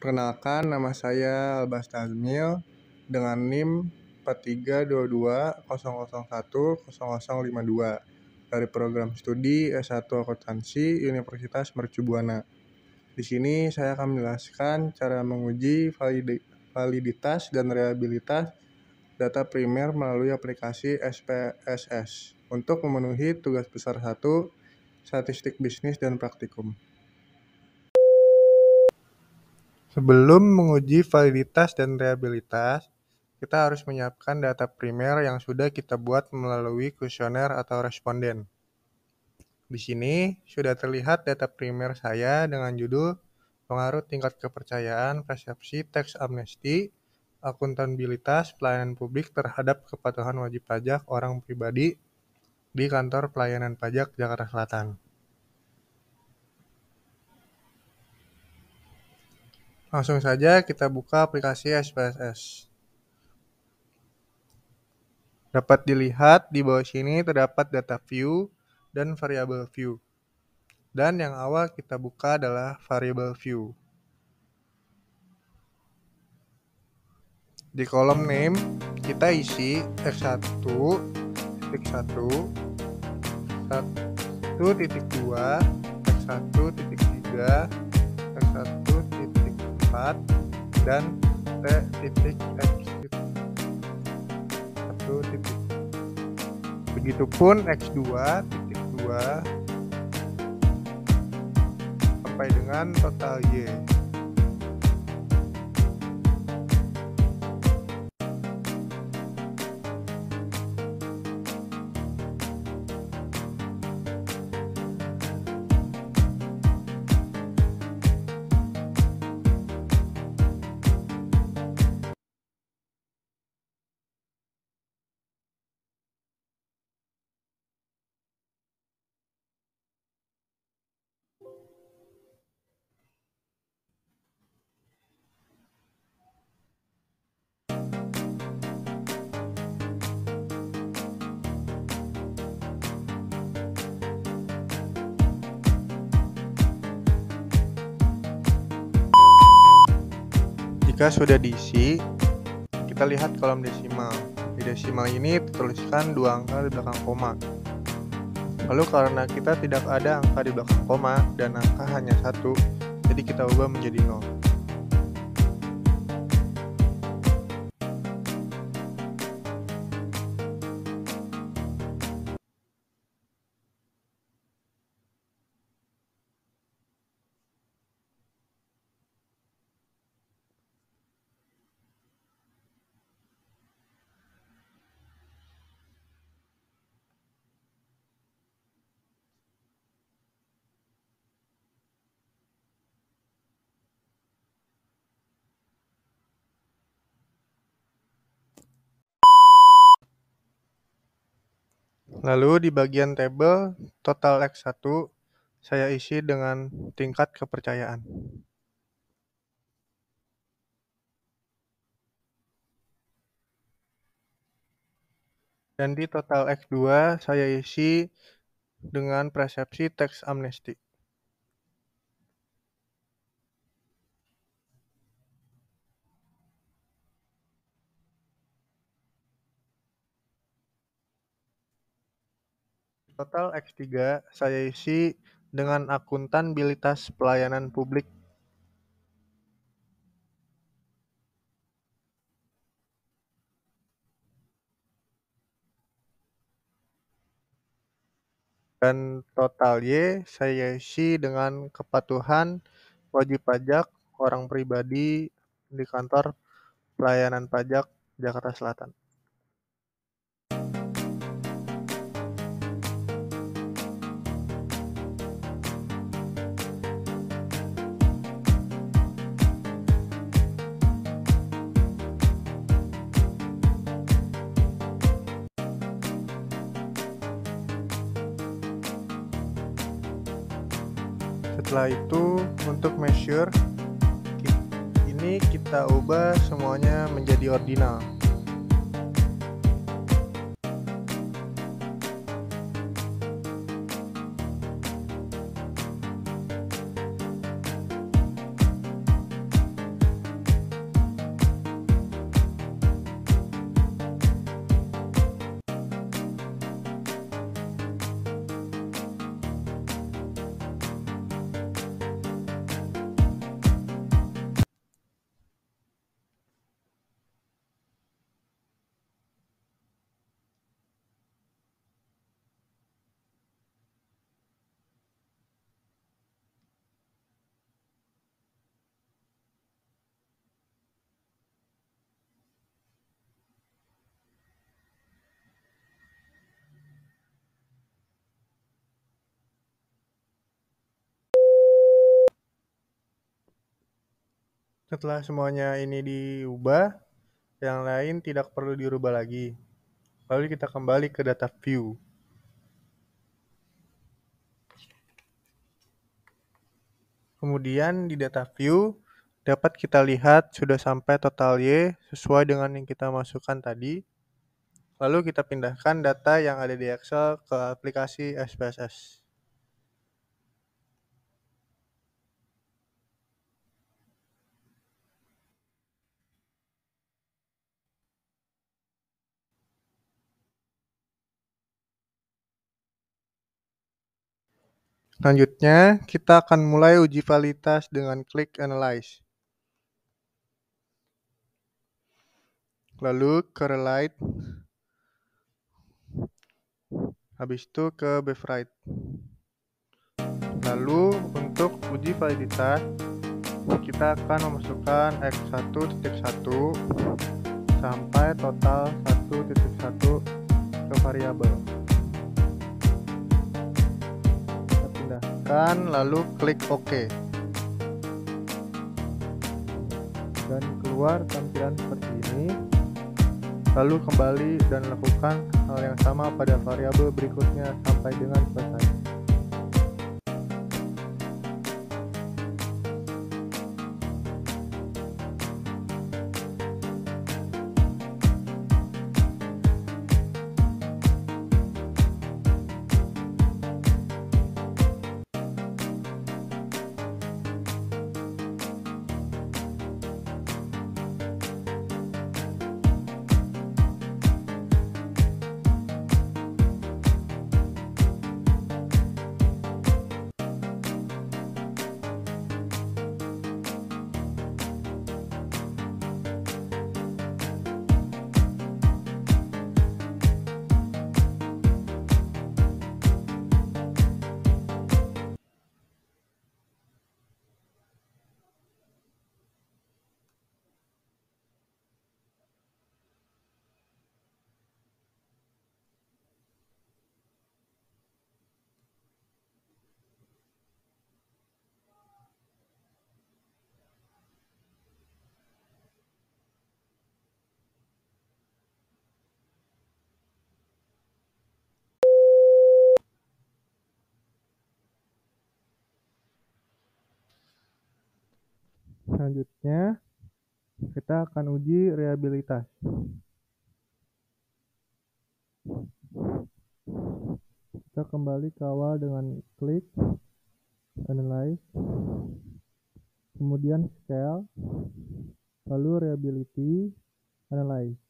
Perkenalkan, nama saya Albas Tazmil dengan NIM 432200100052 dari program studi S1 Akuntansi Universitas Mercu Buana. Di sini saya akan menjelaskan cara menguji validitas dan reliabilitas data primer melalui aplikasi SPSS untuk memenuhi tugas besar 1, statistik bisnis dan praktikum. Sebelum menguji validitas dan reliabilitas, kita harus menyiapkan data primer yang sudah kita buat melalui kuesioner atau responden. Di sini sudah terlihat data primer saya dengan judul pengaruh tingkat kepercayaan persepsi teks amnesti, akuntabilitas pelayanan publik terhadap kepatuhan wajib pajak orang pribadi di Kantor Pelayanan Pajak Jakarta Selatan. Langsung saja kita buka aplikasi SPSS. Dapat dilihat di bawah sini terdapat data view dan variable view. Dan yang awal kita buka adalah variable view. Di kolom name, kita isi X1, titik 1, 1.2, X1.3, X1.4, dan T.X1. Begitupun X2.2 sampai dengan total Y. Jika sudah diisi, kita lihat kolom desimal. Di desimal ini tertuliskan 2 angka di belakang koma. Lalu karena kita tidak ada angka di belakang koma dan angka hanya 1, jadi kita ubah menjadi 0. Lalu di bagian tabel total X1 saya isi dengan tingkat kepercayaan. Dan di total X2 saya isi dengan persepsi teks amnesti. Total X3 saya isi dengan akuntabilitas pelayanan publik. Dan total Y saya isi dengan kepatuhan wajib pajak orang pribadi di Kantor Pelayanan Pajak Jakarta Selatan. Setelah itu untuk measure ini kita ubah semuanya menjadi ordinal. Setelah semuanya ini diubah, yang lain tidak perlu dirubah lagi. Lalu kita kembali ke data view. Kemudian di data view, dapat kita lihat sudah sampai total Y sesuai dengan yang kita masukkan tadi. Lalu kita pindahkan data yang ada di Excel ke aplikasi SPSS. Selanjutnya, kita akan mulai uji validitas dengan klik Analyze. Lalu ke Relate, habis itu ke Bevrite. Lalu untuk uji validitas, kita akan memasukkan X1.1 sampai total 1.1 ke variabel. Kita pindahkan, lalu klik OK. Dan keluar tampilan seperti ini. Lalu kembali dan lakukan hal yang sama pada variabel berikutnya sampai dengan selesai. Selanjutnya, kita akan uji reliabilitas. Kita kembali ke awal dengan klik Analyze, kemudian Scale, lalu Reliability, Analyze.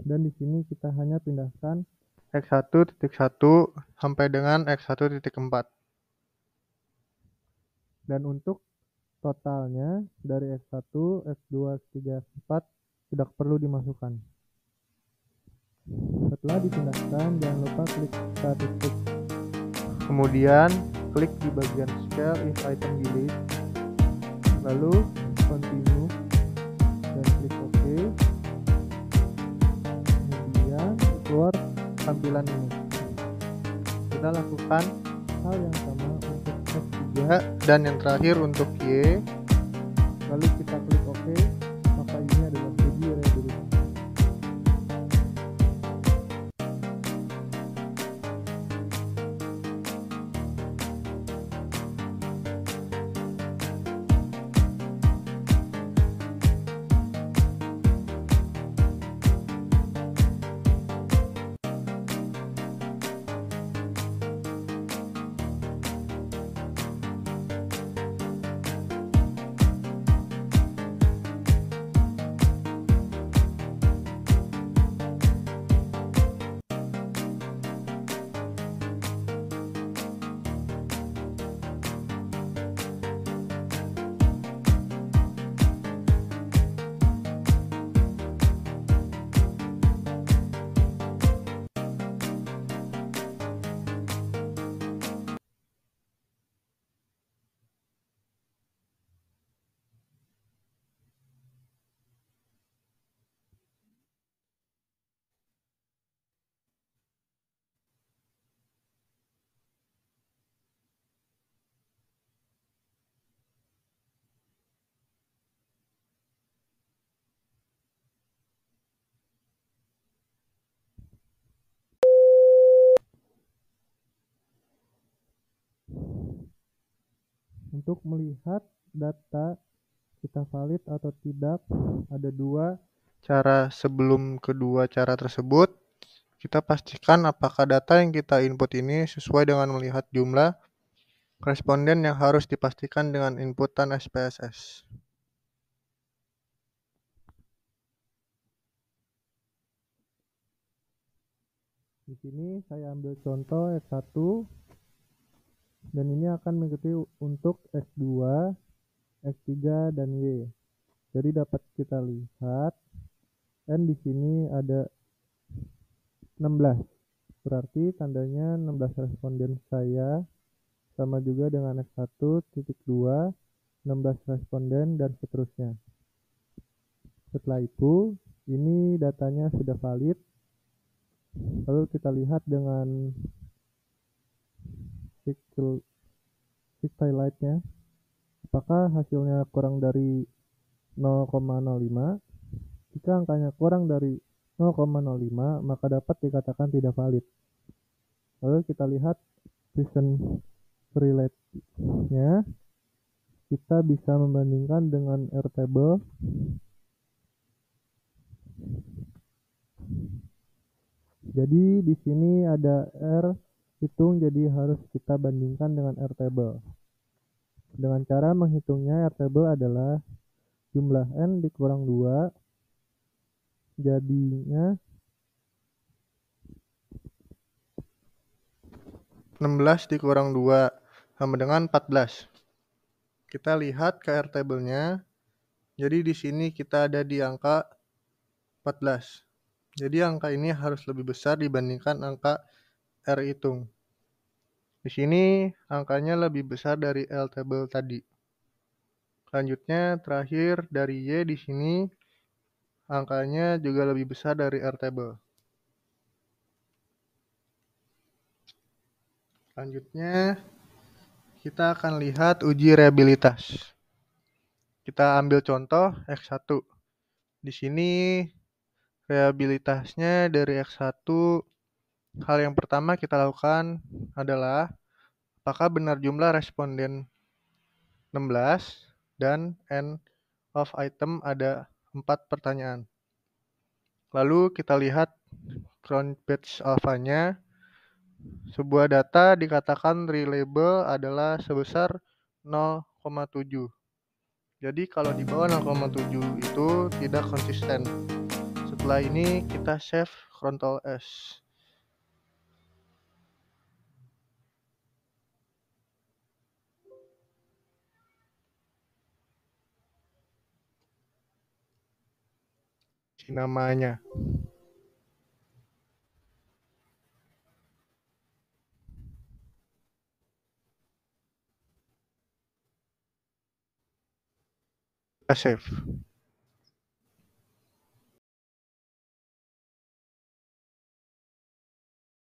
Dan di sini kita hanya pindahkan X1.1 sampai dengan X1.4. Dan untuk totalnya dari X1, X2, X3, X4 tidak perlu dimasukkan. Setelah dipindahkan, jangan lupa klik statistik. Kemudian klik di bagian Scale if item delete. Lalu Continue dan klik OK. Kemudian keluar tampilan ini. Kita lakukan hal yang sama untuk X3 dan yang terakhir untuk Y. Lalu kita klik OK, maka ini adalah uji reliability. Untuk melihat data kita valid atau tidak, ada dua cara. Sebelum kedua cara tersebut, kita pastikan apakah data yang kita input ini sesuai dengan melihat jumlah responden yang harus dipastikan dengan inputan SPSS. Di sini saya ambil contoh X1 dan ini akan mengikuti untuk X2, X3 dan Y. Jadi dapat kita lihat N di sini ada 16. Berarti tandanya 16 responden saya sama juga dengan X1.2, 16 responden dan seterusnya. Setelah itu, ini datanya sudah valid. Lalu kita lihat dengan tick highlightnya, apakah hasilnya kurang dari 0,05. Jika angkanya kurang dari 0,05, maka dapat dikatakan tidak valid. Lalu kita lihat reason relate-nya, kita bisa membandingkan dengan Airtable. Jadi di sini ada R hitung, jadi harus kita bandingkan dengan Airtable. Dengan cara menghitungnya, Airtable adalah jumlah N dikurang 2, jadinya 16 dikurang 2 sama dengan 14. Kita lihat ke Airtable-nya. Jadi di sini kita ada di angka 14. Jadi angka ini harus lebih besar dibandingkan angka R hitung. Di sini angkanya lebih besar dari L-table tadi. Selanjutnya terakhir dari Y di sini angkanya juga lebih besar dari R-table. Selanjutnya kita akan lihat uji reliabilitas. Kita ambil contoh X1. Di sini reliabilitasnya dari X1, hal yang pertama kita lakukan adalah apakah benar jumlah responden 16 dan N of item ada 4 pertanyaan. Lalu kita lihat cron batch alpha-nya. Sebuah data dikatakan reliable adalah sebesar 0,7. Jadi kalau di bawah 0,7 itu tidak konsisten. Setelah ini kita save Ctrl S. Namanya. Kita save.